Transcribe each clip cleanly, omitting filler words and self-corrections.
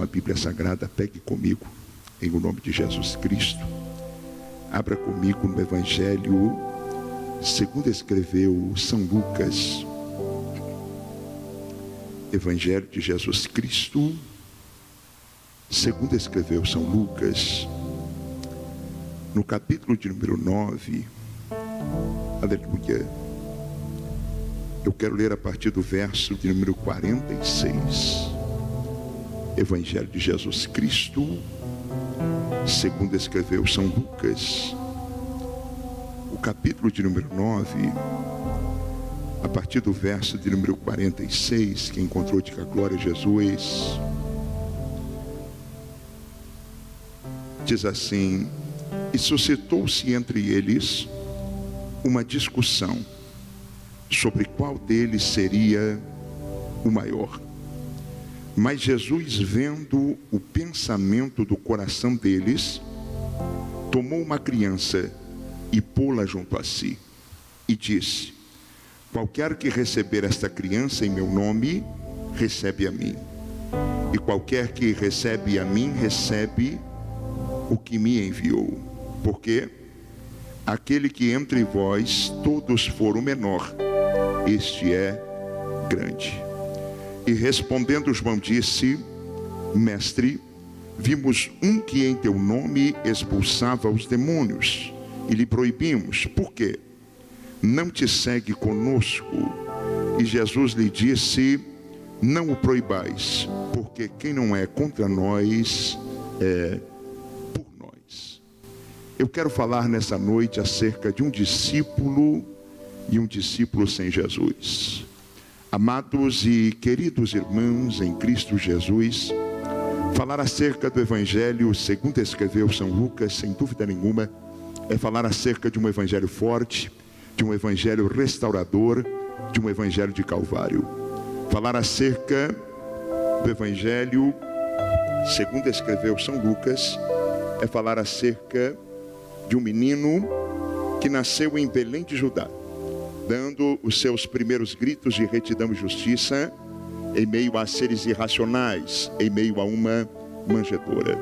Bíblia Sagrada, pegue comigo, em o nome de Jesus Cristo. Abra comigo no Evangelho, segundo escreveu São Lucas. Evangelho de Jesus Cristo, segundo escreveu São Lucas, no capítulo de número 9, aleluia. Eu quero ler a partir do verso de número 46. Evangelho de Jesus Cristo, segundo escreveu São Lucas, o capítulo de número 9, a partir do verso de número 46, que encontrou, diga glória a Jesus. Diz assim: e suscitou-se entre eles uma discussão sobre qual deles seria o maior. Mas Jesus, vendo o pensamento do coração deles, tomou uma criança e pô-la junto a si, e disse: qualquer que receber esta criança em meu nome, recebe a mim. E qualquer que recebe a mim, recebe o que me enviou. Porque aquele que entre vós todos for o menor, este é grande. E respondendo João disse: mestre, vimos um que em teu nome expulsava os demônios, e lhe proibimos. Por quê? Não te segue conosco? E Jesus lhe disse: não o proibais, porque quem não é contra nós é por nós. Eu quero falar nessa noite acerca de um discípulo e um discípulo sem Jesus. Amados e queridos irmãos em Cristo Jesus, falar acerca do Evangelho segundo escreveu São Lucas, sem dúvida nenhuma, é falar acerca de um Evangelho forte, de um Evangelho restaurador, de um Evangelho de Calvário. Falar acerca do Evangelho segundo escreveu São Lucas é falar acerca de um menino que nasceu em Belém de Judá, dando os seus primeiros gritos de retidão e justiça em meio a seres irracionais, em meio a uma manjedoura.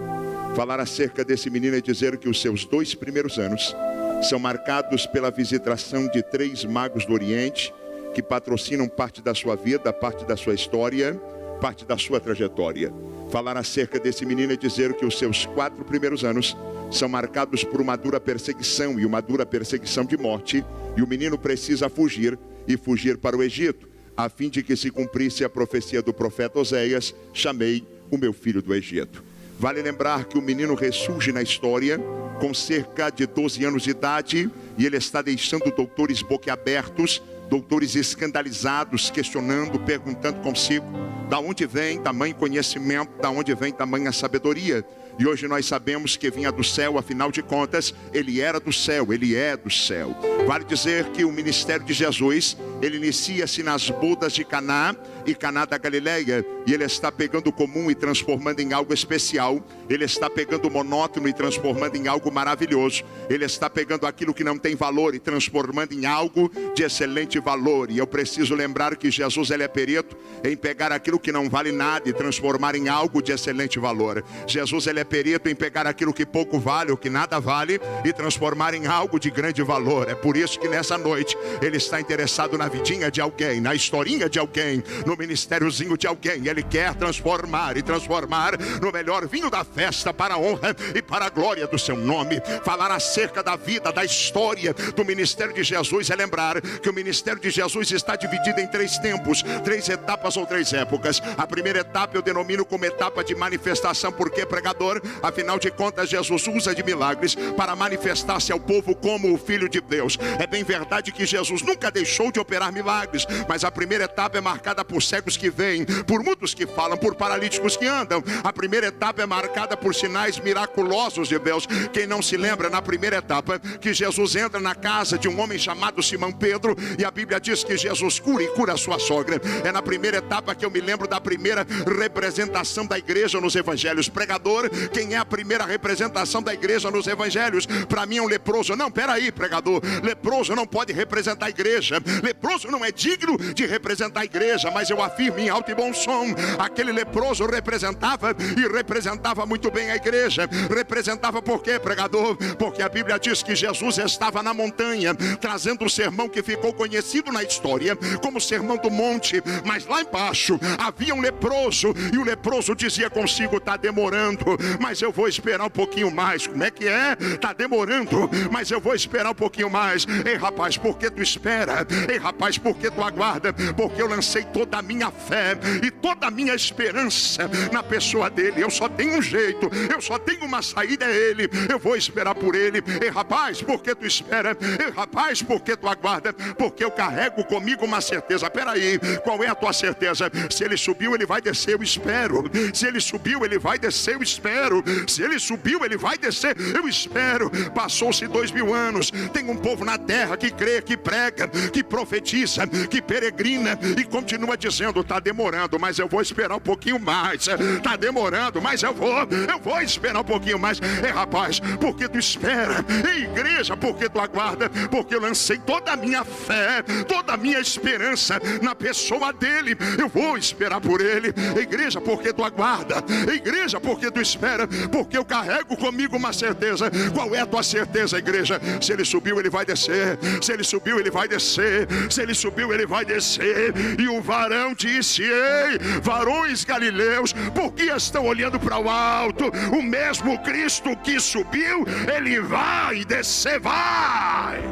Falar acerca desse menino é dizer que os seus 2 primeiros anos são marcados pela visitação de 3 magos do Oriente, que patrocinam parte da sua vida, parte da sua história, parte da sua trajetória. Falar acerca desse menino é dizer que os seus 4 primeiros anos são marcados por uma dura perseguição, e uma dura perseguição de morte, e o menino precisa fugir, e fugir para o Egito, a fim de que se cumprisse a profecia do profeta Oséias: chamei o meu filho do Egito. Vale lembrar que o menino ressurge na história com cerca de 12 anos de idade, e ele está deixando doutores boquiabertos, doutores escandalizados, questionando, perguntando consigo: da onde vem tamanho conhecimento, da onde vem tamanha sabedoria? E hoje nós sabemos que vinha do céu, afinal de contas, ele era do céu, ele é do céu. Vale dizer que o ministério de Jesus, ele inicia-se nas bodas de Caná e Caná da Galileia, e ele está pegando o comum e transformando em algo especial. Ele está pegando o monótono e transformando em algo maravilhoso. Ele está pegando aquilo que não tem valor e transformando em algo de excelente valor. E eu preciso lembrar que Jesus, ele é perito em pegar aquilo que não vale nada e transformar em algo de excelente valor. Jesus, ele é perito em pegar aquilo que pouco vale, ou que nada vale, e transformar em algo de grande valor. É por isso que nessa noite ele está interessado na vidinha de alguém, na historinha de alguém, no ministériozinho de alguém. Ele quer transformar, e transformar no melhor vinho da festa, para a honra e para a glória do seu nome. Falar acerca da vida, da história do ministério de Jesus é lembrar que o ministério de Jesus está dividido em 3 tempos, 3 etapas ou 3 épocas. A primeira etapa eu denomino como etapa de manifestação. Por que, pregador? Afinal de contas, Jesus usa de milagres para manifestar-se ao povo como o Filho de Deus. É bem verdade que Jesus nunca deixou de operar milagres, mas a primeira etapa é marcada por cegos que veem, por mudos que falam, por paralíticos que andam. A primeira etapa é marcada por sinais miraculosos de Deus. Quem não se lembra, na primeira etapa, que Jesus entra na casa de um homem chamado Simão Pedro, e a Bíblia diz que Jesus cura e cura a sua sogra. É na primeira etapa que eu me lembro da primeira representação da igreja nos evangelhos. Pregador, quem é a primeira representação da igreja nos evangelhos? Para mim é um leproso. Não, peraí, pregador, leproso não pode representar a igreja. Leproso não é digno de representar a igreja. Mas eu afirmo em alto e bom som, aquele leproso representava, e representava muito bem a igreja. Representava por quê, pregador? Porque a Bíblia diz que Jesus estava na montanha, trazendo um sermão que ficou conhecido na história como o Sermão do Monte. Mas lá embaixo havia um leproso, e o leproso dizia consigo: está demorando, mas eu vou esperar um pouquinho mais. Como é que é? Está demorando, mas eu vou esperar um pouquinho mais. Ei, rapaz, por que tu espera? Ei, rapaz, por que tu aguarda? Porque eu lancei toda a minha fé e toda a minha esperança na pessoa dele. Eu só tenho um jeito, eu só tenho uma saída, é ele. Eu vou esperar por ele. Ei, rapaz, por que tu espera? Ei, rapaz, por que tu aguarda? Porque eu carrego comigo uma certeza. Peraí, qual é a tua certeza? Se ele subiu, ele vai descer, eu espero. Se ele subiu, ele vai descer, eu espero. Se ele subiu, ele vai descer, eu espero. Passou-se 2000 anos, tem um povo na terra que crê, que prega, que profetiza, que peregrina e continua dizendo: está demorando, mas eu vou esperar um pouquinho mais. Está demorando, mas eu vou esperar um pouquinho mais. É, rapaz, porque tu espera? Ei, igreja, porque tu aguarda? Porque eu lancei toda a minha fé, toda a minha esperança na pessoa dele. Eu vou esperar por ele. Igreja, porque tu aguarda? Igreja, porque tu espera? Porque eu carrego comigo uma certeza. Qual é a tua certeza, igreja? Se ele subiu, ele vai descer. Se ele subiu, ele vai descer. Se ele subiu, ele vai descer. E o varão disse: ei, varões galileus, por que estão olhando para o alto? O mesmo Cristo que subiu, ele vai descer, vai.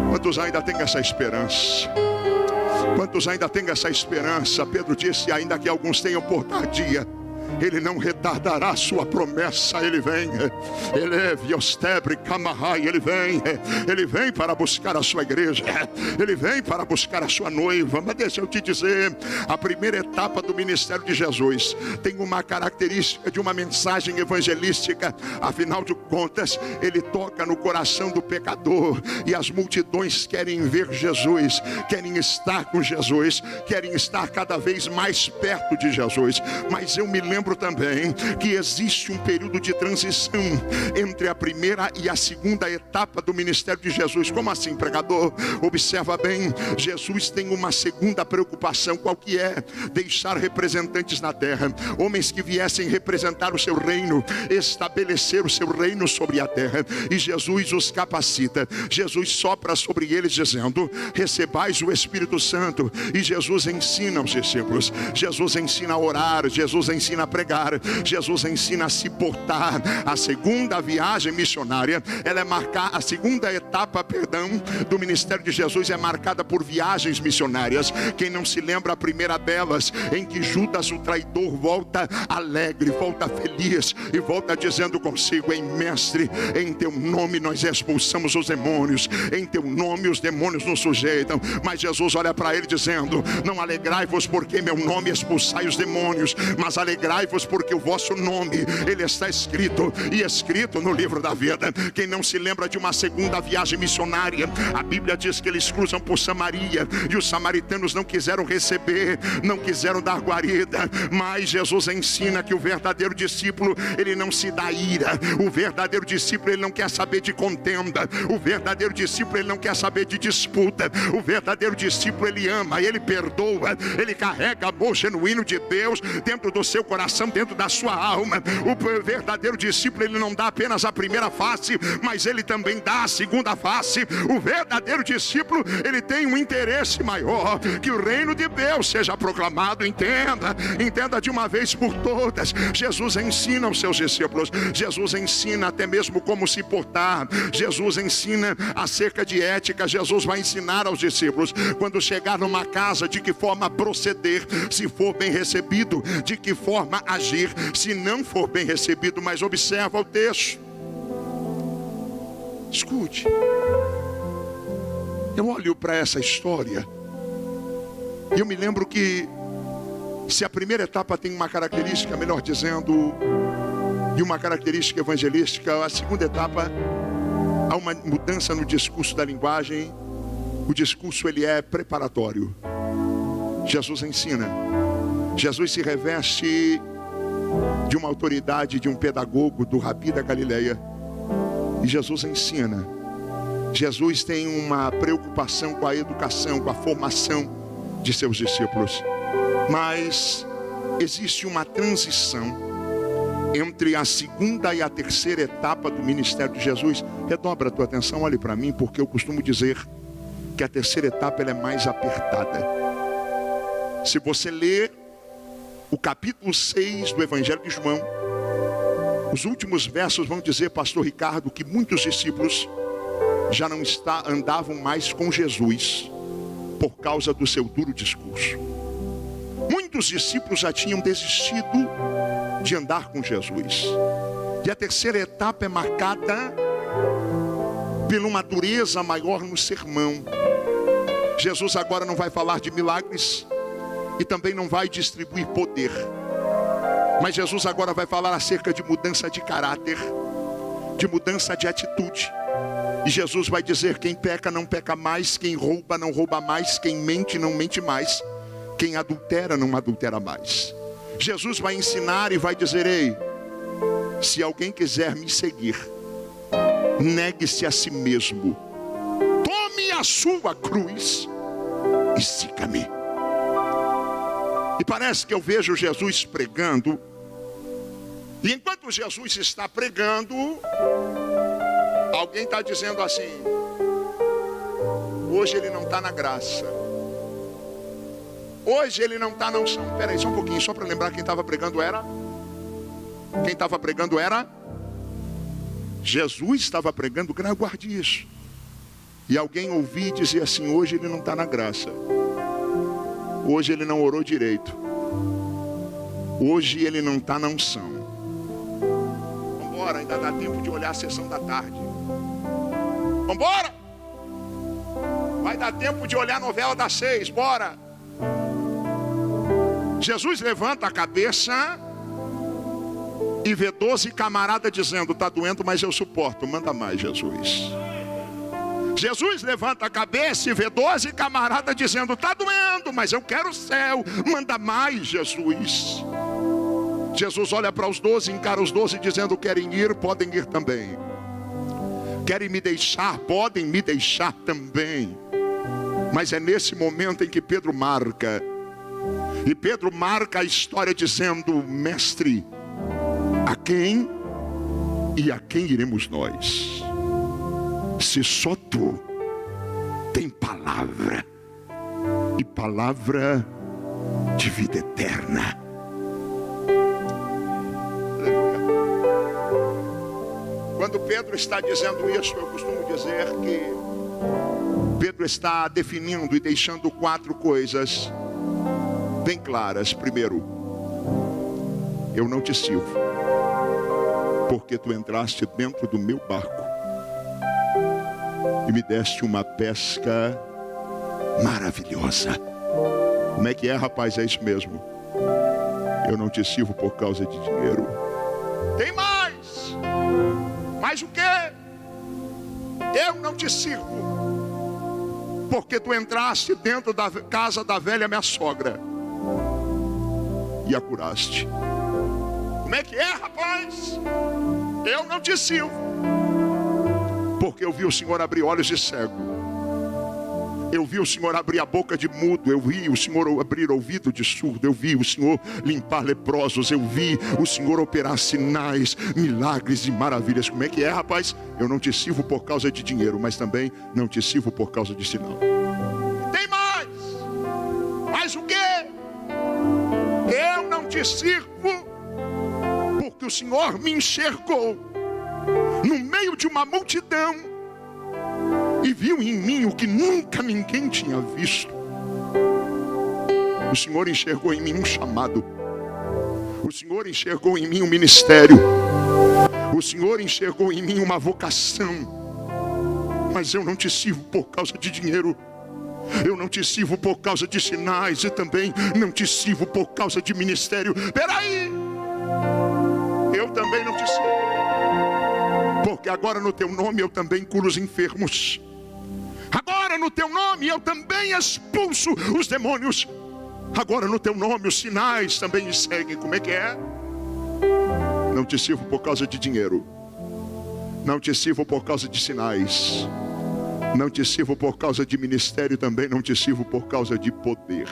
Quantos ainda têm essa esperança? Quantos ainda têm essa esperança? Pedro disse: ainda que alguns tenham por tardia, ele não retardará a sua promessa. Ele vem, eleve ostebre camarrai, ele vem para buscar a sua igreja, ele vem para buscar a sua noiva. Mas deixa eu te dizer, a primeira etapa do ministério de Jesus tem uma característica de uma mensagem evangelística. Afinal de contas, ele toca no coração do pecador, e as multidões querem ver Jesus, querem estar com Jesus, querem estar cada vez mais perto de Jesus. Mas eu me lembro também que existe um período de transição entre a primeira e a segunda etapa do ministério de Jesus. Como assim, pregador? Observa bem, Jesus tem uma segunda preocupação. Qual que é? Deixar representantes na terra, homens que viessem representar o seu reino, estabelecer o seu reino sobre a terra. E Jesus os capacita, Jesus sopra sobre eles dizendo: recebais o Espírito Santo. E Jesus ensina aos discípulos, Jesus ensina a orar, Jesus ensina a pregar, Jesus ensina a se portar. A segunda viagem missionária, ela é marcar, a segunda etapa, do ministério de Jesus é marcada por viagens missionárias. Quem não se lembra a primeira delas, em que Judas, o traidor, volta alegre, volta feliz e volta dizendo consigo: em mestre, em teu nome nós expulsamos os demônios, em teu nome os demônios nos sujeitam. Mas Jesus olha para ele dizendo: não alegrai-vos porque meu nome expulsai os demônios, mas alegrai-vos porque o vosso nome, ele está escrito, e escrito no livro da vida. Quem não se lembra de uma segunda viagem missionária? A Bíblia diz que eles cruzam por Samaria, e os samaritanos não quiseram receber, não quiseram dar guarida. Mas Jesus ensina que o verdadeiro discípulo, ele não se dá ira. O verdadeiro discípulo, ele não quer saber de contenda. O verdadeiro discípulo, ele não quer saber de disputa. O verdadeiro discípulo, ele ama, ele perdoa, ele carrega amor genuíno de Deus dentro do seu coração, dentro da sua alma. O verdadeiro discípulo, ele não dá apenas a primeira face, mas ele também dá a segunda face. O verdadeiro discípulo, ele tem um interesse maior, que o reino de Deus seja proclamado. Entenda de uma vez por todas. Jesus ensina aos seus discípulos, Jesus ensina até mesmo como se portar, Jesus ensina acerca de ética. Jesus vai ensinar aos discípulos, quando chegar numa casa, de que forma proceder, se for bem recebido, de que forma agir, se não for bem recebido. Mas observa o texto, escute. Eu olho para essa história e eu me lembro que, se a primeira etapa tem uma característica, melhor dizendo, e uma característica evangelística, a segunda etapa há uma mudança no discurso da linguagem, O discurso ele é preparatório. Jesus ensina. Jesus se reveste de uma autoridade, de um pedagogo, do Rabi da Galileia. E Jesus ensina. Jesus tem uma preocupação com a educação, com a formação de seus discípulos. Mas existe uma transição entre a segunda e a terceira etapa do ministério de Jesus. Redobra a tua atenção, olhe para mim, porque eu costumo dizer que a terceira etapa ela é mais apertada. Se você ler o capítulo 6 do Evangelho de João, os últimos versos vão dizer, pastor Ricardo, que muitos discípulos já não andavam mais com Jesus por causa do seu duro discurso. Muitos discípulos já tinham desistido de andar com Jesus. E a terceira etapa é marcada pela uma dureza maior no sermão. Jesus agora não vai falar de milagres e também não vai distribuir poder. Mas Jesus agora vai falar acerca de mudança de caráter, de mudança de atitude. E Jesus vai dizer, quem peca não peca mais, quem rouba não rouba mais, quem mente não mente mais, quem adultera não adultera mais. Jesus vai ensinar e vai dizer, ei, se alguém quiser me seguir, negue-se a si mesmo, tome a sua cruz e siga-me. E parece que eu vejo Jesus pregando, e enquanto Jesus está pregando, alguém está dizendo assim, hoje ele não está na graça, hoje ele não está na unção. Espera aí, só um pouquinho, só para lembrar quem estava pregando era? Quem estava pregando era? Jesus estava pregando, guarde isso. E alguém ouvia e dizia assim, hoje ele não está na graça, hoje ele não orou direito, hoje ele não está na unção. Vambora, ainda dá tempo de olhar a sessão da tarde. Vambora! Vai dar tempo de olhar a novela das 6, bora! Jesus levanta a cabeça e vê 12 camaradas dizendo, está doendo, mas eu suporto, manda mais, Jesus. Jesus levanta a cabeça e vê 12 camaradas dizendo, está doendo, mas eu quero o céu, manda mais, Jesus. Jesus olha para os 12, encara os 12 dizendo, querem ir, podem ir também. Querem me deixar, podem me deixar também. Mas é nesse momento em que Pedro marca. E Pedro marca a história dizendo, mestre, a quem e a quem iremos nós? Se só tu tem palavra, e palavra de vida eterna. Aleluia. Quando Pedro está dizendo isso, eu costumo dizer que Pedro está definindo e deixando 4 coisas bem claras. Primeiro, eu não te sirvo, porque tu entraste dentro do meu barco e me deste uma pesca maravilhosa. Como é que é, rapaz? É isso mesmo. Eu não te sirvo por causa de dinheiro. Tem mais! Mais o quê? Eu não te sirvo porque tu entraste dentro da casa da velha minha sogra e a curaste. Como é que é, rapaz? Eu não te sirvo porque eu vi o Senhor abrir olhos de cego, eu vi o Senhor abrir a boca de mudo, eu vi o Senhor abrir ouvido de surdo, eu vi o Senhor limpar leprosos, eu vi o Senhor operar sinais, milagres e maravilhas. Como é que é, rapaz? Eu não te sirvo por causa de dinheiro, mas também não te sirvo por causa de sinal. Tem mais! Mais o quê? Eu não te sirvo porque o Senhor me enxergou no meio de uma multidão e viu em mim o que nunca ninguém tinha visto. O Senhor enxergou em mim um chamado. O Senhor enxergou em mim um ministério. O Senhor enxergou em mim uma vocação. Mas eu não te sirvo por causa de dinheiro. Eu não te sirvo por causa de sinais e também não te sirvo por causa de ministério. Peraí! Eu também não te sirvo, porque agora no teu nome eu também curo os enfermos. Agora agora no teu nome eu também expulso os demônios. Agora no teu nome os sinais também me seguem. Como é que é? Não te sirvo por causa de dinheiro. Não te sirvo por causa de sinais. Não te sirvo por causa de ministério também. Não te sirvo por causa de poder.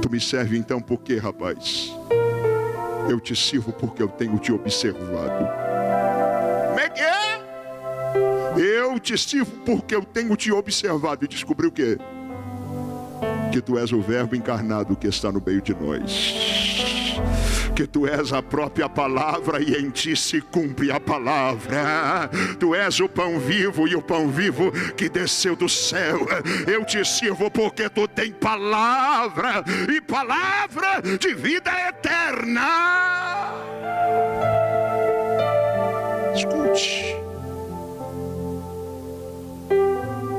Tu me serve então por quê, rapaz? Eu te sirvo porque eu tenho te observado. Como é que é? Eu te sirvo porque eu tenho te observado. E descobri o quê? Que tu és o verbo encarnado que está no meio de nós. Que tu és a própria palavra e em ti se cumpre a palavra. Tu és o pão vivo e o pão vivo que desceu do céu. Eu te sirvo porque tu tem palavra e palavra de vida eterna. Escute.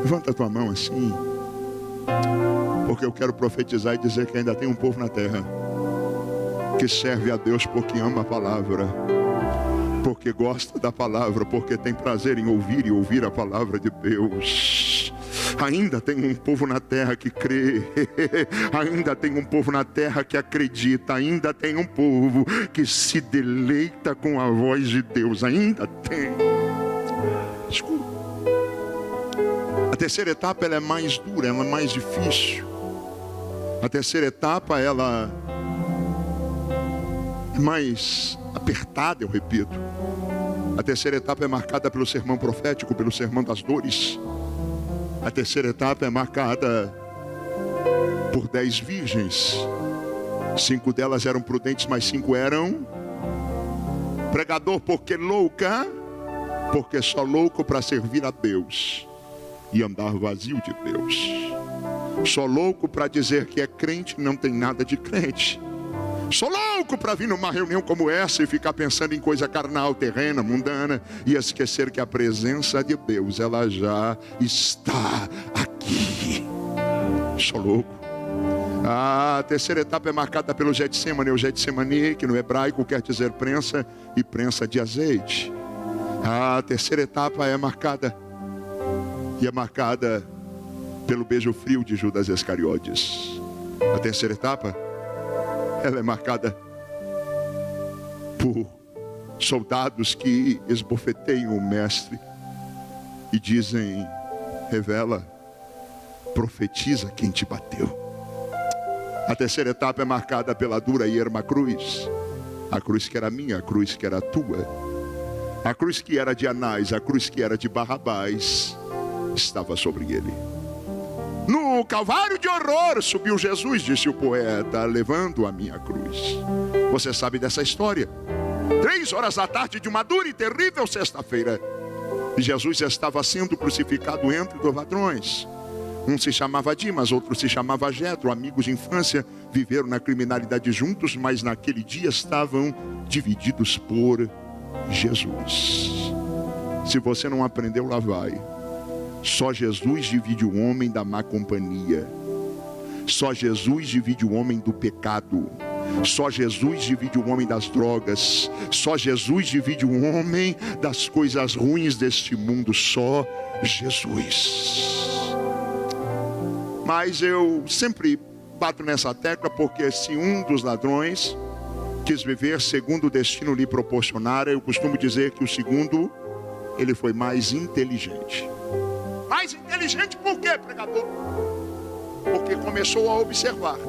Levanta a tua mão assim, porque eu quero profetizar e dizer que ainda tem um povo na terra que serve a Deus porque ama a palavra, porque gosta da palavra, porque tem prazer em ouvir e ouvir a palavra de Deus. Ainda tem um povo na terra que crê, ainda tem um povo na terra que acredita, ainda tem um povo que se deleita com a voz de Deus, ainda tem. Escuta. A terceira etapa ela é mais dura, ela é mais difícil. A terceira etapa ela é mais apertada, eu repito. A terceira etapa é marcada pelo sermão profético, pelo sermão das dores. A terceira etapa é marcada por 10 virgens. 5 delas eram prudentes, mas 5 eram pregador porque louca, porque só louco para servir a Deus e andar vazio de Deus. Só louco para dizer que é crente, não tem nada de crente. Sou louco para vir numa reunião como essa e ficar pensando em coisa carnal, terrena, mundana e esquecer que a presença de Deus, ela já está aqui. Sou louco. A terceira etapa é marcada pelo Getsemane. O Getsemane, que no hebraico quer dizer prensa e prensa de azeite. A terceira etapa é marcada pelo beijo frio de Judas Iscariotes. A terceira etapa ela é marcada por soldados que esbofeteiam o mestre e dizem: revela, profetiza quem te bateu. A terceira etapa é marcada pela dura e erma cruz. A cruz que era minha, a cruz que era tua. A cruz que era de Anás, a cruz que era de Barrabás, estava sobre ele. No Calvário de horror subiu Jesus, disse o poeta, levando a minha cruz. Você sabe dessa história? 3 horas da tarde de uma dura e terrível sexta-feira, Jesus estava sendo crucificado entre 2 ladrões. Um se chamava Dimas, outro se chamava Jetro. Amigos de infância, viveram na criminalidade juntos, mas naquele dia estavam divididos por Jesus. Se você não aprendeu, lá vai. Só Jesus divide o homem da má companhia. Só Jesus divide o homem do pecado. Só Jesus divide o homem das drogas. Só Jesus divide o homem das coisas ruins deste mundo. Só Jesus. Mas eu sempre bato nessa tecla, porque se um dos ladrões quis viver segundo o destino lhe proporcionara, eu costumo dizer que o segundo, ele foi mais inteligente. Mais inteligente por quê, pregador? Porque começou a observar.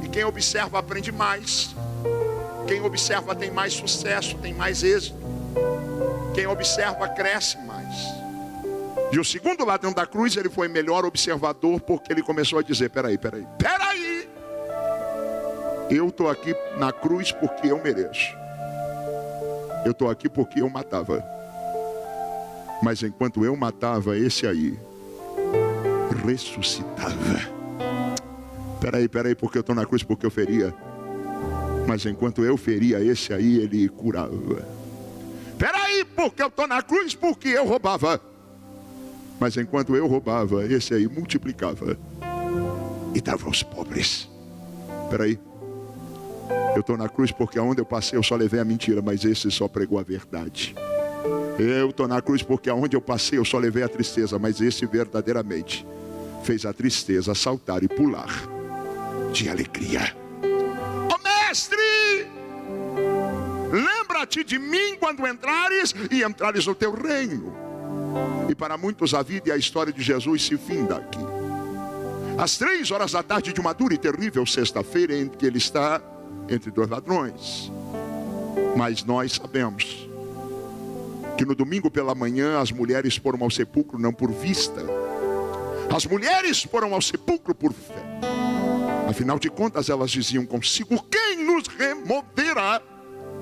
E quem observa aprende mais. Quem observa tem mais sucesso, tem mais êxito. Quem observa cresce mais. E o segundo ladrão da cruz, ele foi melhor observador, porque ele começou a dizer: peraí. Eu estou aqui na cruz porque eu mereço. Eu estou aqui porque eu matava. Mas enquanto eu matava, esse aí ressuscitava. Peraí, porque eu estou na cruz porque eu feria. Mas enquanto eu feria, esse aí ele curava. Peraí, porque eu estou na cruz porque eu roubava. Mas enquanto eu roubava, esse aí multiplicava e dava aos pobres. Peraí, eu estou na cruz porque aonde eu passei eu só levei a mentira, mas esse só pregou a verdade. Eu estou na cruz porque aonde eu passei eu só levei a tristeza, mas esse verdadeiramente fez a tristeza saltar e pular de alegria. Ó mestre, lembra-te de mim quando entrares e entrares no teu reino. E para muitos a vida e a história de Jesus se finda aqui. Às 3 horas da tarde de uma dura e terrível sexta-feira em que ele está entre 2 ladrões. Mas nós sabemos que no domingo pela manhã as mulheres foram ao sepulcro não por vista. As mulheres foram ao sepulcro por fé. Afinal de contas elas diziam consigo: quem nos removerá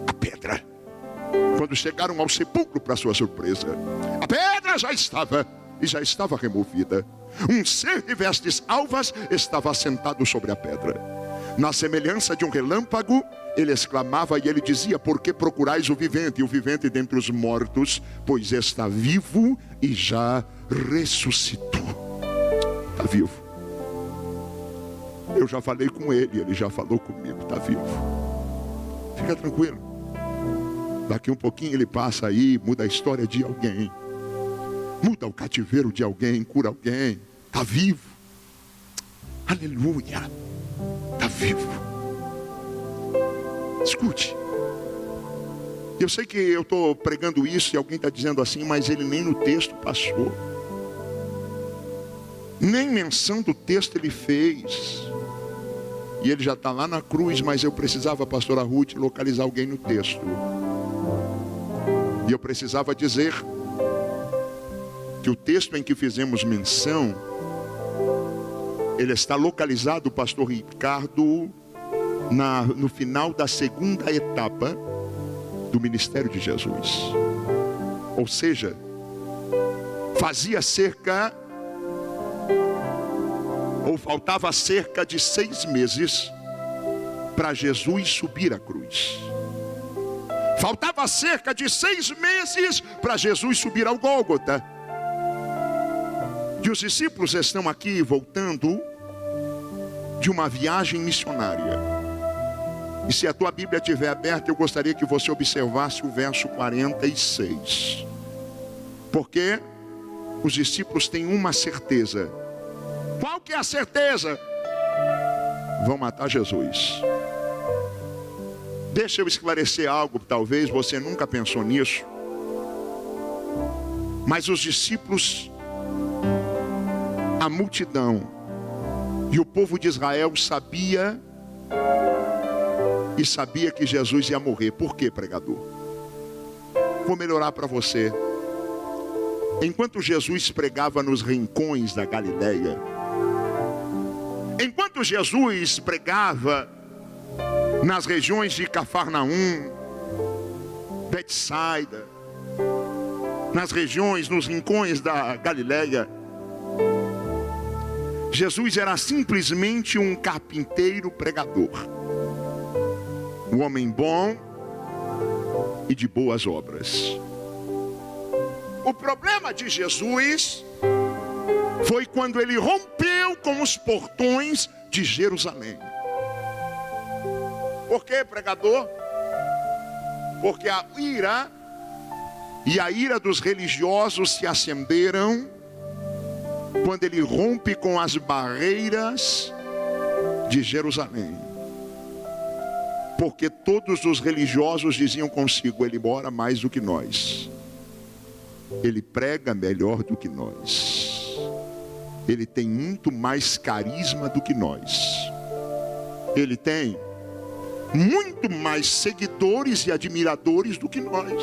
a pedra? Quando chegaram ao sepulcro, para sua surpresa, a pedra já estava removida. Um ser de vestes alvas estava assentado sobre a pedra. Na semelhança de um relâmpago, ele exclamava e ele dizia: por que procurais o vivente? E o vivente dentre os mortos, pois está vivo e já ressuscitou. Está vivo. Eu já falei com ele, ele já falou comigo, está vivo. Fica tranquilo. Daqui um pouquinho ele passa aí, muda a história de alguém. Muda o cativeiro de alguém, cura alguém. Está vivo. Aleluia. Está vivo. Escute. Eu sei que eu estou pregando isso e alguém está dizendo assim, mas ele nem no texto passou. Nem menção do texto ele fez. E ele já está lá na cruz, mas eu precisava, pastora Ruth, localizar alguém no texto. E eu precisava dizer que o texto em que fizemos menção, ele está localizado, pastor Ricardo, no final da segunda etapa do ministério de Jesus. Ou seja, faltava cerca de 6 meses para Jesus subir a cruz. Faltava cerca de 6 meses para Jesus subir ao Gólgota. E os discípulos estão aqui voltando de uma viagem missionária. E se a tua Bíblia estiver aberta, eu gostaria que você observasse o verso 46. Porque os discípulos têm uma certeza. Qual que é a certeza? Vão matar Jesus. Deixa eu esclarecer algo, talvez você nunca pensou nisso. Mas os discípulos, a multidão e o povo de Israel sabia que Jesus ia morrer. Por quê, pregador? Vou melhorar para você. Enquanto Jesus pregava nos rincões da Galileia, enquanto Jesus pregava nas regiões de Cafarnaum, Betsaida, nas regiões, nos rincões da Galileia, Jesus era simplesmente um carpinteiro pregador, um homem bom e de boas obras. O problema de Jesus foi quando ele rompeu com os portões de Jerusalém. Por quê, pregador? Porque a ira dos religiosos se acenderam quando ele rompe com as barreiras de Jerusalém. Porque todos os religiosos diziam consigo: ele ora mais do que nós, ele prega melhor do que nós, ele tem muito mais carisma do que nós, ele tem muito mais seguidores e admiradores do que nós.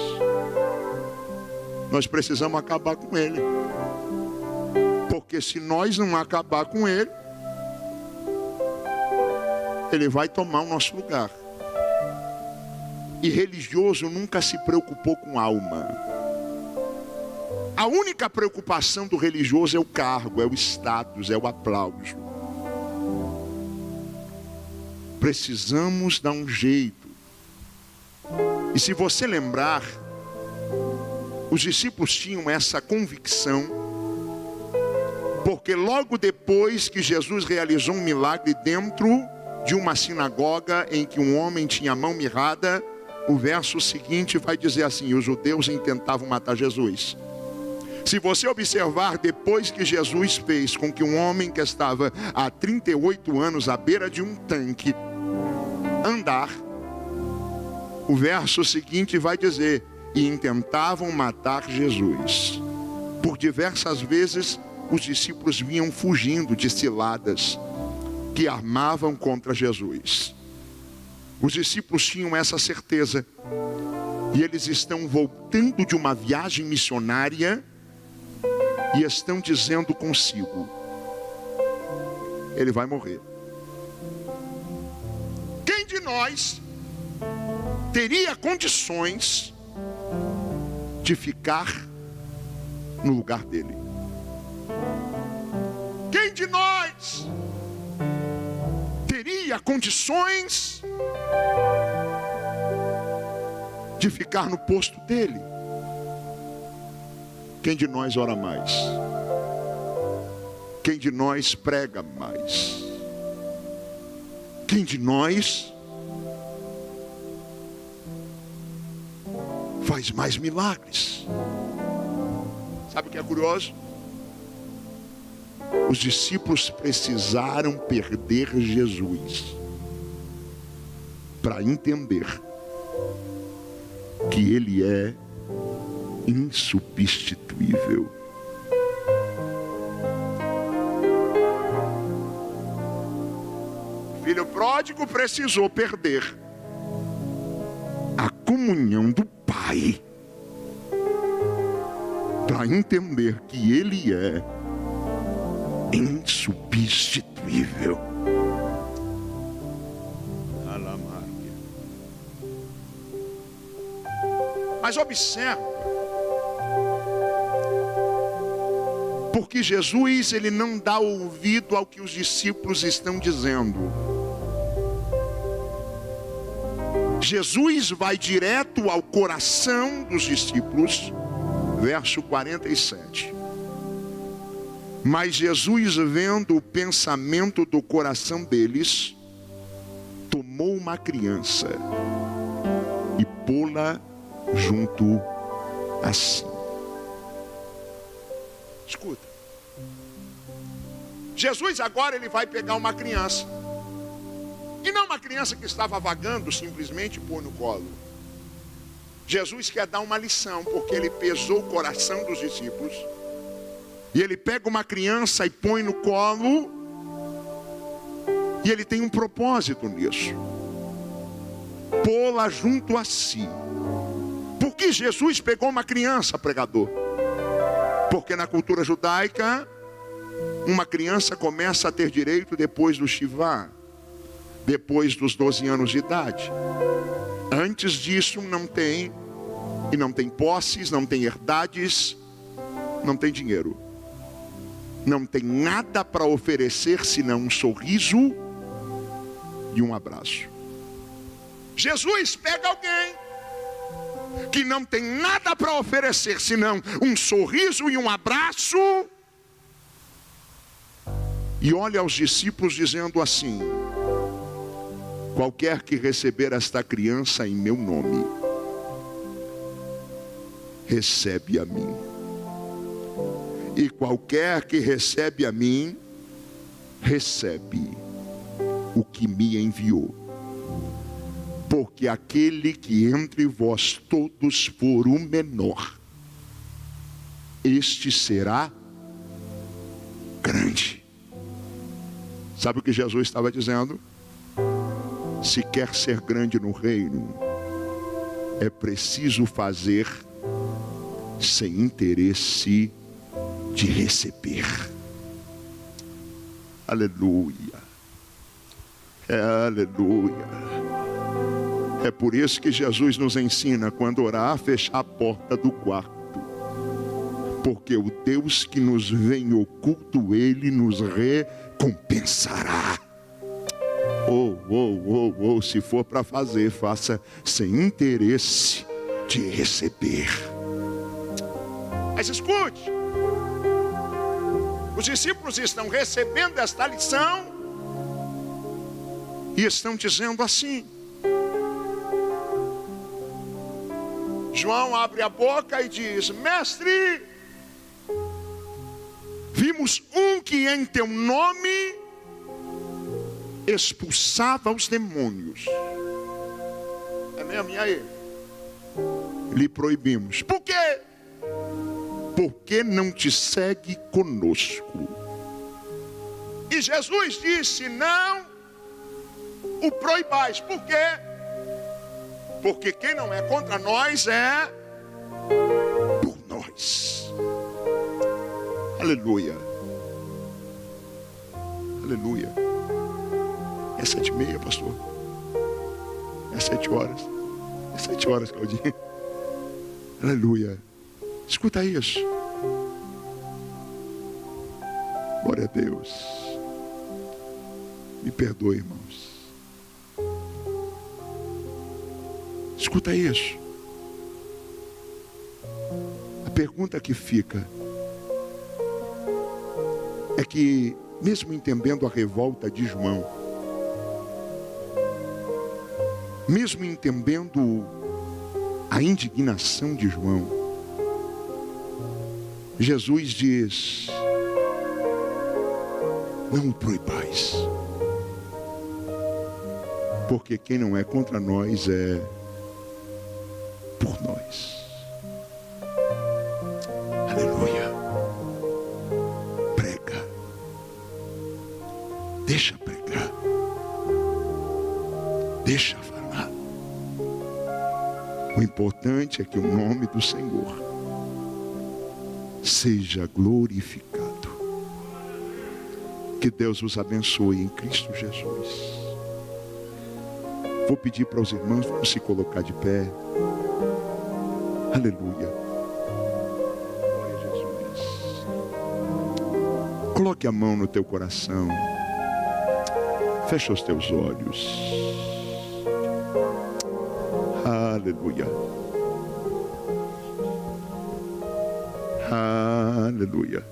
Nós precisamos acabar com ele. Porque se nós não acabar com ele, ele vai tomar o nosso lugar. E religioso nunca se preocupou com alma. A única preocupação do religioso é o cargo, é o status, é o aplauso. Precisamos dar um jeito. E se você lembrar, os discípulos tinham essa convicção, porque logo depois que Jesus realizou um milagre dentro de uma sinagoga em que um homem tinha a mão mirrada, o verso seguinte vai dizer assim: os judeus intentavam matar Jesus. Se você observar, depois que Jesus fez com que um homem que estava há 38 anos à beira de um tanque andar, o verso seguinte vai dizer: e intentavam matar Jesus. Por diversas vezes os discípulos vinham fugindo de ciladas que armavam contra Jesus. Os discípulos tinham essa certeza, e eles estão voltando de uma viagem missionária e estão dizendo consigo: ele vai morrer. Quem de nós teria condições de ficar no lugar dele? Quem de nós teria condições de ficar no posto dele? Quem de nós ora mais? Quem de nós prega mais? Quem de nós faz mais milagres? Sabe o que é curioso? Os discípulos precisaram perder Jesus para entender que ele é insubstituível. O filho pródigo precisou perder a comunhão do Pai para entender que ele é insubstituível. Mas observe, porque Jesus, ele não dá ouvido ao que os discípulos estão dizendo. Jesus vai direto ao coração dos discípulos, verso 47. Mas Jesus, vendo o pensamento do coração deles, tomou uma criança e pô-la junto a si. Escuta. Jesus agora ele vai pegar uma criança. E não uma criança que estava vagando, simplesmente pôr no colo. Jesus quer dar uma lição, porque ele pesou o coração dos discípulos. E ele pega uma criança e põe no colo. E ele tem um propósito nisso: pô-la junto a si. Por que Jesus pegou uma criança, pregador? Porque na cultura judaica, uma criança começa a ter direito depois do Shivá, depois dos 12 anos de idade. Antes disso não tem, e não tem posses, não tem herdades, não tem dinheiro. Não tem nada para oferecer senão um sorriso e um abraço. Jesus pega alguém que não tem nada para oferecer senão um sorriso e um abraço, e olha aos discípulos dizendo assim: qualquer que receber esta criança em meu nome, recebe a mim. E qualquer que recebe a mim, recebe o que me enviou. Porque aquele que entre vós todos for o menor, este será grande. Sabe o que Jesus estava dizendo? Se quer ser grande no reino, é preciso fazer sem interesse de receber. Aleluia. Aleluia. É por isso que Jesus nos ensina, quando orar, a fechar a porta do quarto. Porque o Deus que nos vê em oculto, ele nos recompensará. Se for para fazer, faça sem interesse de receber. Mas escute, os discípulos estão recebendo esta lição e estão dizendo assim: João abre a boca e diz: mestre, vimos um que em teu nome expulsava os demônios. É mesmo? E aí? Lhe proibimos. Por quê? Porque não te segue conosco. E Jesus disse: não o proibais. Por quê? Porque quem não é contra nós é por nós. Aleluia. Aleluia. É 7h30, pastor. É 7 horas. É 7 horas, Claudinha. Aleluia. Escuta isso. Glória a Deus. Me perdoe, irmãos. Escuta isso. A pergunta que fica é que, mesmo entendendo a revolta de João, mesmo entendendo a indignação de João, Jesus diz: não o proibais, porque quem não é contra nós é por nós. Aleluia. Prega. Deixa pregar. Deixa falar. O importante é que o nome do Senhor seja glorificado. Que Deus os abençoe em Cristo Jesus. Vou pedir para os irmãos, vamos se colocar de pé. Aleluia. Glória a Jesus. Coloque a mão no teu coração. Fecha os teus olhos. Aleluia. Aleluia.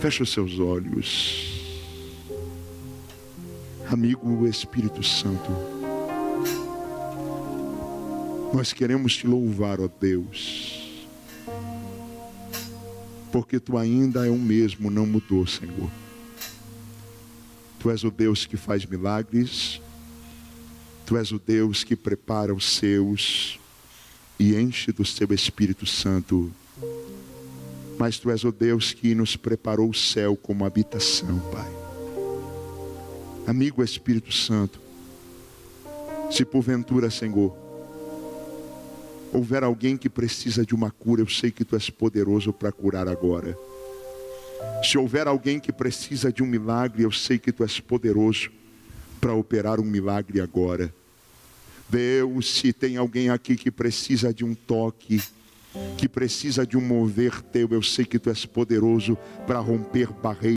Fecha os seus olhos. Amigo Espírito Santo, nós queremos te louvar, ó Deus, porque tu ainda é o mesmo, não mudou, Senhor. Tu és o Deus que faz milagres, tu és o Deus que prepara os seus e enche do seu Espírito Santo, mas tu és o Deus que nos preparou o céu como habitação, Pai. Amigo Espírito Santo, se porventura, Senhor, houver alguém que precisa de uma cura, eu sei que tu és poderoso para curar agora. Se houver alguém que precisa de um milagre, eu sei que tu és poderoso para operar um milagre agora. Deus, se tem alguém aqui que precisa de um toque, que precisa de um mover teu, eu sei que tu és poderoso para romper barreiras.